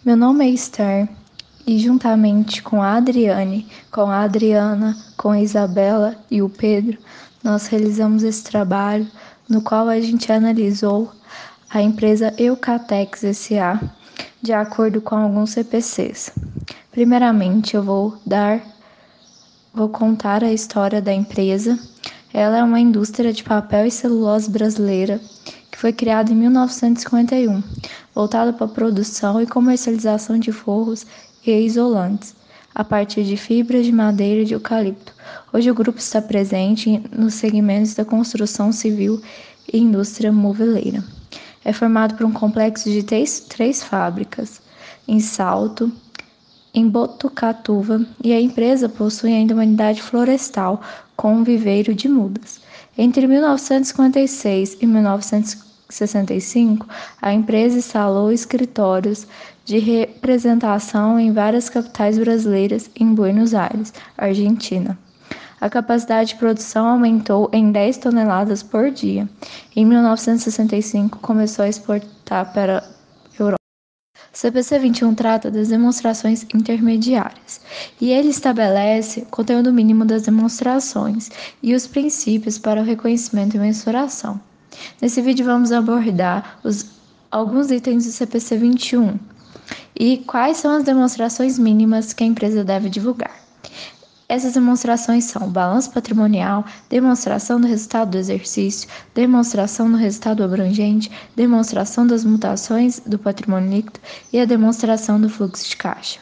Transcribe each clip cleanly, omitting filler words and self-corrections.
Meu nome é Esther e juntamente com a Adriane, com a Adriana, com a Isabela e o Pedro, nós realizamos esse trabalho no qual a gente analisou a empresa Eucatex S.A. de acordo com alguns CPCs. Primeiramente, eu vou contar a história da empresa. Ela é uma indústria de papel e celulose brasileira que foi criada em 1951, voltada para a produção e comercialização de forros e isolantes, a partir de fibras de madeira e de eucalipto. Hoje o grupo está presente nos segmentos da construção civil e indústria moveleira. É formado por um complexo de três fábricas, em Salto, em Botucatuva, e a empresa possui ainda uma unidade florestal com um viveiro de mudas. Entre 1956 e 1965, a empresa instalou escritórios de representação em várias capitais brasileiras e em Buenos Aires, Argentina. A capacidade de produção aumentou em 10 toneladas por dia. Em 1965, começou a exportar para a Europa. O CPC 21 trata das demonstrações intermediárias, e ele estabelece o conteúdo mínimo das demonstrações e os princípios para o reconhecimento e mensuração. Nesse vídeo vamos abordar alguns itens do CPC 21 e quais são as demonstrações mínimas que a empresa deve divulgar. Essas demonstrações são balanço patrimonial, demonstração do resultado do exercício, demonstração do resultado abrangente, demonstração das mutações do patrimônio líquido e a demonstração do fluxo de caixa.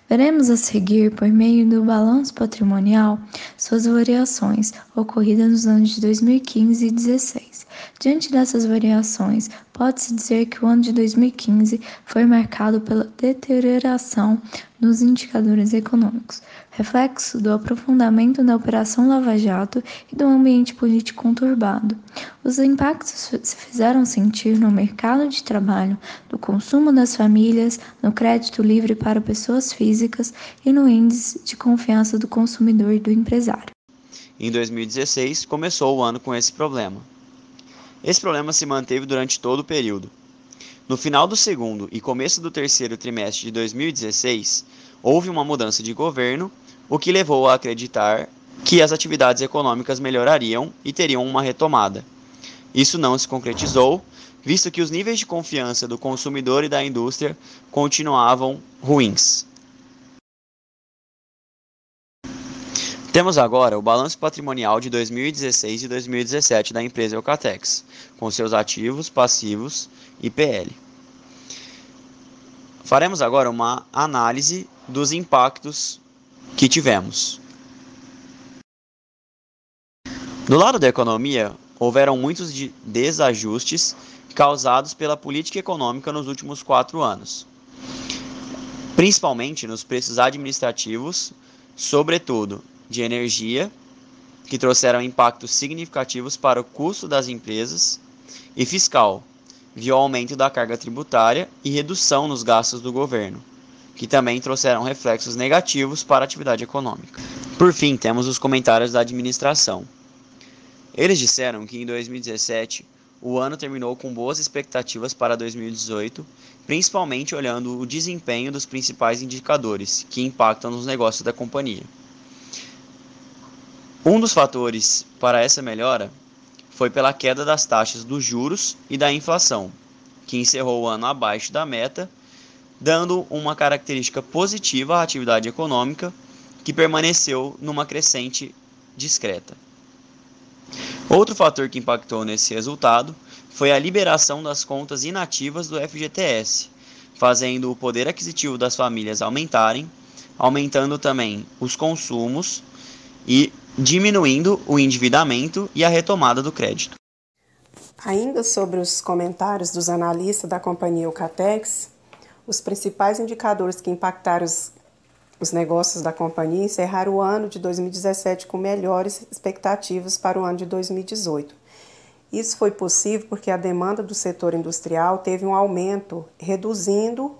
Veremos a seguir, por meio do balanço patrimonial, suas variações ocorridas nos anos de 2015 e 2016. Diante dessas variações, pode-se dizer que o ano de 2015 foi marcado pela deterioração nos indicadores econômicos, reflexo do aprofundamento da Operação Lava Jato e do ambiente político conturbado. Os impactos se fizeram sentir no mercado de trabalho, no consumo das famílias, no crédito livre para pessoas físicas e no índice de confiança do consumidor e do empresário. Em 2016, começou o ano com esse problema. Esse problema se manteve durante todo o período. No final do segundo e começo do terceiro trimestre de 2016, houve uma mudança de governo, o que levou a acreditar que as atividades econômicas melhorariam e teriam uma retomada. Isso não se concretizou, visto que os níveis de confiança do consumidor e da indústria continuavam ruins. Temos agora o balanço patrimonial de 2016 e 2017 da empresa Eucatex, com seus ativos, passivos e PL. Faremos agora uma análise dos impactos que tivemos. Do lado da economia, houveram muitos desajustes causados pela política econômica nos últimos 4 anos, principalmente nos preços administrativos, sobretudo de energia, que trouxeram impactos significativos para o custo das empresas, e fiscal, via aumento da carga tributária e redução nos gastos do governo, que também trouxeram reflexos negativos para a atividade econômica. Por fim, temos os comentários da administração. Eles disseram que em 2017 o ano terminou com boas expectativas para 2018, principalmente olhando o desempenho dos principais indicadores que impactam nos negócios da companhia. Um dos fatores para essa melhora foi pela queda das taxas dos juros e da inflação, que encerrou o ano abaixo da meta, dando uma característica positiva à atividade econômica, que permaneceu numa crescente discreta. Outro fator que impactou nesse resultado foi a liberação das contas inativas do FGTS, fazendo o poder aquisitivo das famílias aumentando também os consumos e diminuindo o endividamento e a retomada do crédito. Ainda sobre os comentários dos analistas da companhia Eucatex, os principais indicadores que impactaram os negócios da companhia encerraram o ano de 2017 com melhores expectativas para o ano de 2018. Isso foi possível porque a demanda do setor industrial teve um aumento, reduzindo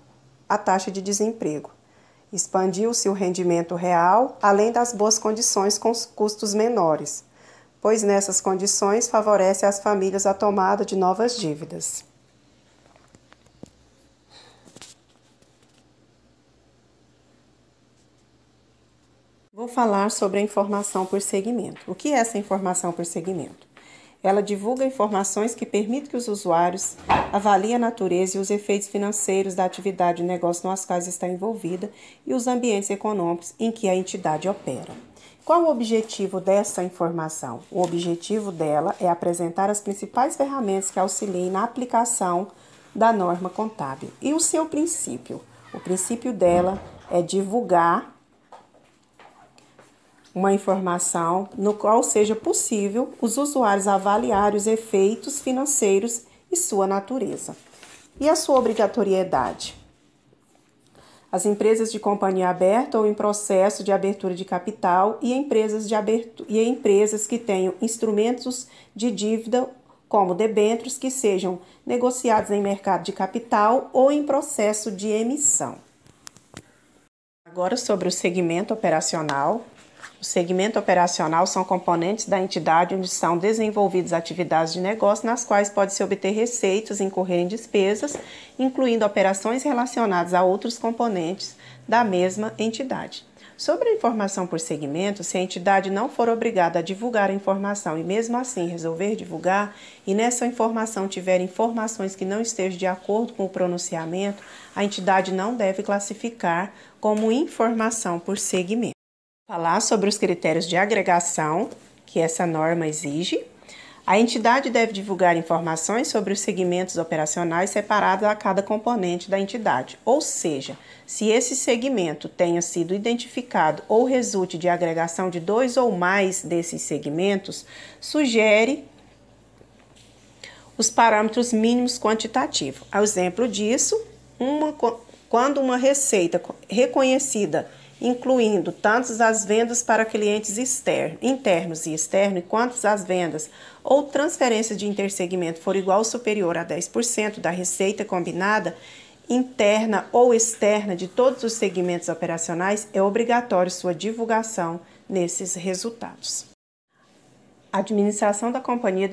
a taxa de desemprego. Expandiu-se o rendimento real, além das boas condições com os custos menores, pois nessas condições favorece às famílias a tomada de novas dívidas. Vou falar sobre a informação por segmento. O que é essa informação por segmento? Ela divulga informações que permitem que os usuários avaliem a natureza e os efeitos financeiros da atividade de negócio nas quais está envolvida e os ambientes econômicos em que a entidade opera. Qual o objetivo dessa informação? O objetivo dela é apresentar as principais ferramentas que auxiliem na aplicação da norma contábil. E o seu princípio? O princípio dela é divulgar uma informação no qual seja possível os usuários avaliarem os efeitos financeiros e sua natureza. E a sua obrigatoriedade? As empresas de companhia aberta ou em processo de abertura de capital e empresas que tenham instrumentos de dívida como debêntures que sejam negociados em mercado de capital ou em processo de emissão. Agora sobre o segmento operacional. O segmento operacional são componentes da entidade onde são desenvolvidas atividades de negócio nas quais pode-se obter receitas e incorrer em despesas, incluindo operações relacionadas a outros componentes da mesma entidade. Sobre a informação por segmento, se a entidade não for obrigada a divulgar a informação e mesmo assim resolver divulgar, e nessa informação tiver informações que não estejam de acordo com o pronunciamento, a entidade não deve classificar como informação por segmento. Falar sobre os critérios de agregação que essa norma exige. A entidade deve divulgar informações sobre os segmentos operacionais separados a cada componente da entidade, ou seja, se esse segmento tenha sido identificado ou resulte de agregação de 2 ou mais desses segmentos, sugere os parâmetros mínimos quantitativos. A exemplo disso, quando uma receita reconhecida incluindo tanto as vendas para clientes internos e externos, quanto as vendas ou transferência de intersegmento for igual ou superior a 10% da receita combinada, interna ou externa de todos os segmentos operacionais, é obrigatório sua divulgação nesses resultados. A administração da companhia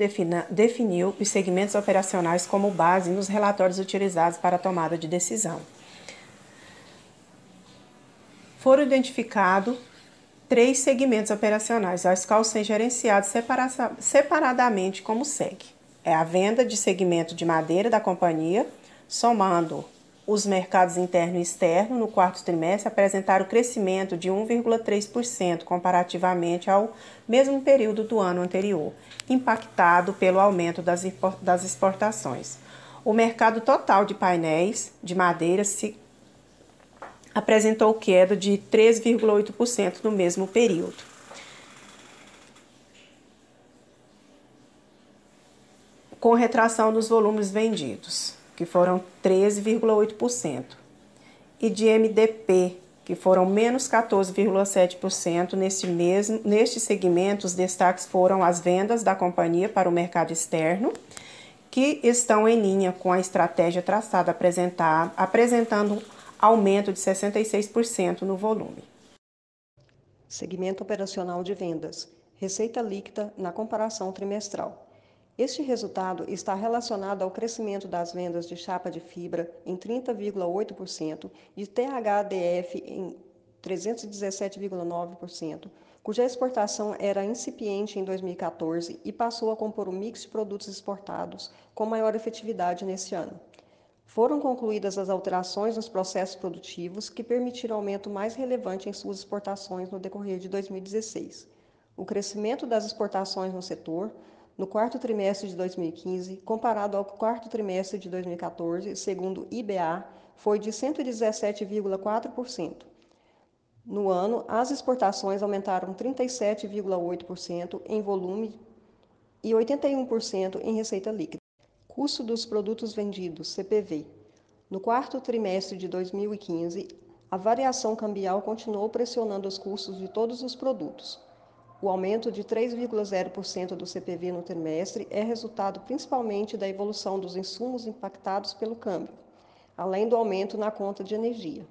definiu os segmentos operacionais como base nos relatórios utilizados para a tomada de decisão. Foram identificados 3 segmentos operacionais, aos quais são gerenciados separadamente como segue. É a venda de segmento de madeira da companhia, somando os mercados interno e externo no quarto trimestre, apresentaram crescimento de 1,3% comparativamente ao mesmo período do ano anterior, impactado pelo aumento das exportações. O mercado total de painéis de madeira apresentou queda de 3,8% no mesmo período. Com retração nos volumes vendidos, que foram 13,8%, e de MDP, que foram menos 14,7%. Neste segmento, os destaques foram as vendas da companhia para o mercado externo, que estão em linha com a estratégia traçada, apresentando aumento de 66% no volume. Segmento operacional de vendas. Receita líquida na comparação trimestral. Este resultado está relacionado ao crescimento das vendas de chapa de fibra em 30,8% e THDF em 317,9%, cuja exportação era incipiente em 2014 e passou a compor o mix de produtos exportados com maior efetividade neste ano. Foram concluídas as alterações nos processos produtivos que permitiram aumento mais relevante em suas exportações no decorrer de 2016. O crescimento das exportações no setor, no quarto trimestre de 2015, comparado ao quarto trimestre de 2014, segundo IBA, foi de 117,4%. No ano, as exportações aumentaram 37,8% em volume e 81% em receita líquida. Custo dos produtos vendidos, CPV. No quarto trimestre de 2015, a variação cambial continuou pressionando os custos de todos os produtos. O aumento de 3,0% do CPV no trimestre é resultado principalmente da evolução dos insumos impactados pelo câmbio, além do aumento na conta de energia.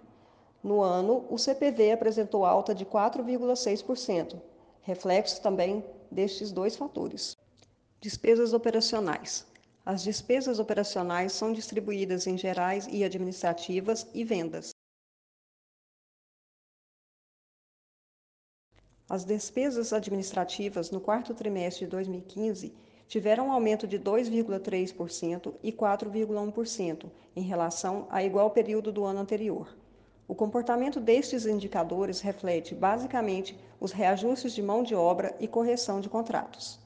No ano, o CPV apresentou alta de 4,6%, reflexo também destes 2 fatores. Despesas operacionais. As despesas operacionais são distribuídas em gerais e administrativas e vendas. As despesas administrativas no quarto trimestre de 2015 tiveram um aumento de 2,3% e 4,1% em relação a igual período do ano anterior. O comportamento destes indicadores reflete, basicamente, os reajustes de mão de obra e correção de contratos.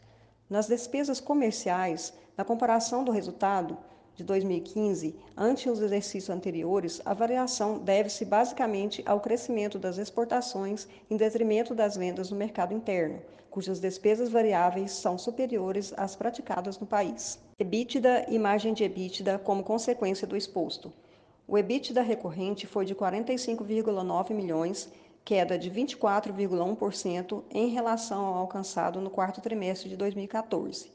Nas despesas comerciais, na comparação do resultado de 2015 ante os exercícios anteriores, a variação deve-se basicamente ao crescimento das exportações em detrimento das vendas no mercado interno, cujas despesas variáveis são superiores às praticadas no país. EBITDA e margem de EBITDA como consequência do exposto. O EBITDA recorrente foi de 45,9 milhões, queda de 24,1% em relação ao alcançado no quarto trimestre de 2014.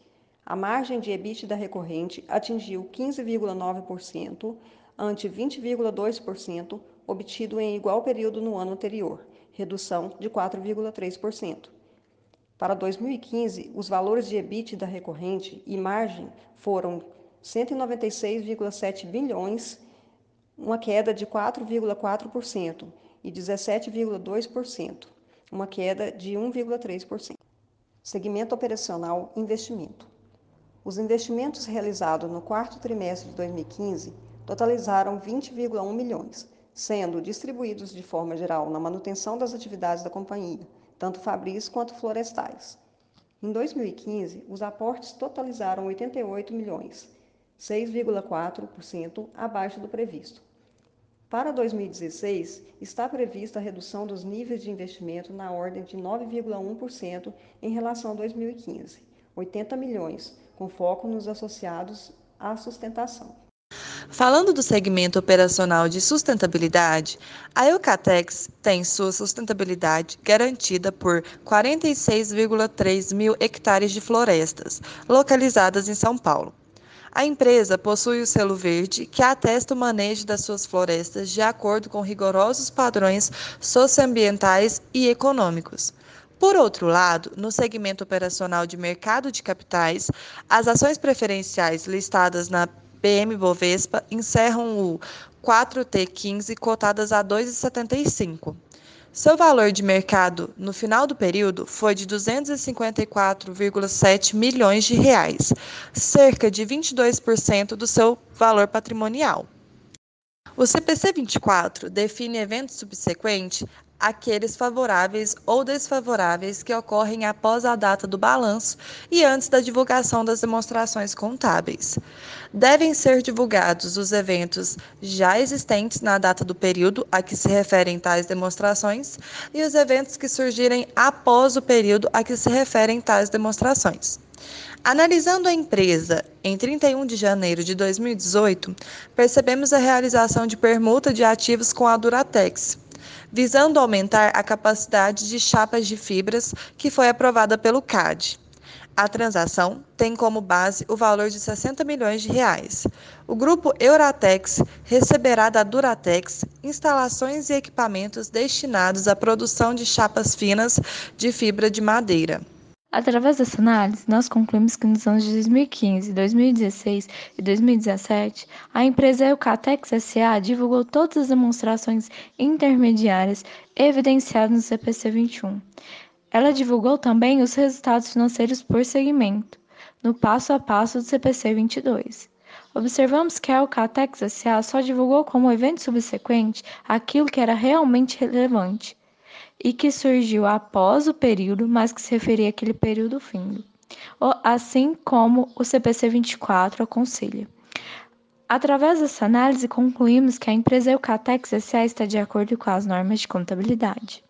A margem de EBITDA recorrente atingiu 15,9%, ante 20,2% obtido em igual período no ano anterior, redução de 4,3%. Para 2015, os valores de EBITDA recorrente e margem foram 196,7 bilhões, uma queda de 4,4%, e 17,2%, uma queda de 1,3%. Segmento operacional investimento. Os investimentos realizados no quarto trimestre de 2015 totalizaram 20,1 milhões, sendo distribuídos de forma geral na manutenção das atividades da companhia, tanto fabris quanto florestais. Em 2015, os aportes totalizaram 88 milhões, 6,4% abaixo do previsto. Para 2016, está prevista a redução dos níveis de investimento na ordem de 9,1% em relação a 2015, 80 milhões, com foco nos associados à sustentação. Falando do segmento operacional de sustentabilidade, a Eucatex tem sua sustentabilidade garantida por 46,3 mil hectares de florestas, localizadas em São Paulo. A empresa possui o selo verde, que atesta o manejo das suas florestas de acordo com rigorosos padrões socioambientais e econômicos. Por outro lado, no segmento operacional de mercado de capitais, as ações preferenciais listadas na BM-Bovespa encerram o 4T15 cotadas a 2,75. Seu valor de mercado no final do período foi de 254,7 milhões de reais, cerca de 22% do seu valor patrimonial. O CPC 24 define eventos subsequentes àqueles favoráveis ou desfavoráveis que ocorrem após a data do balanço e antes da divulgação das demonstrações contábeis. Devem ser divulgados os eventos já existentes na data do período a que se referem tais demonstrações e os eventos que surgirem após o período a que se referem tais demonstrações. Analisando a empresa em 31 de janeiro de 2018, percebemos a realização de permuta de ativos com a Duratex, visando aumentar a capacidade de chapas de fibras que foi aprovada pelo CAD. A transação tem como base o valor de 60 milhões de reais. O grupo Euratex receberá da Duratex instalações e equipamentos destinados à produção de chapas finas de fibra de madeira. Através dessa análise, nós concluímos que nos anos de 2015, 2016 e 2017, a empresa Eucatex S.A. divulgou todas as demonstrações intermediárias evidenciadas no CPC 21. Ela divulgou também os resultados financeiros por segmento, no passo a passo do CPC 22. Observamos que a Eucatex S.A. só divulgou como evento subsequente aquilo que era realmente relevante e que surgiu após o período, mas que se referia àquele período findo, assim como o CPC 24 aconselha. Através dessa análise, concluímos que a empresa Eucatex S.A. está de acordo com as normas de contabilidade.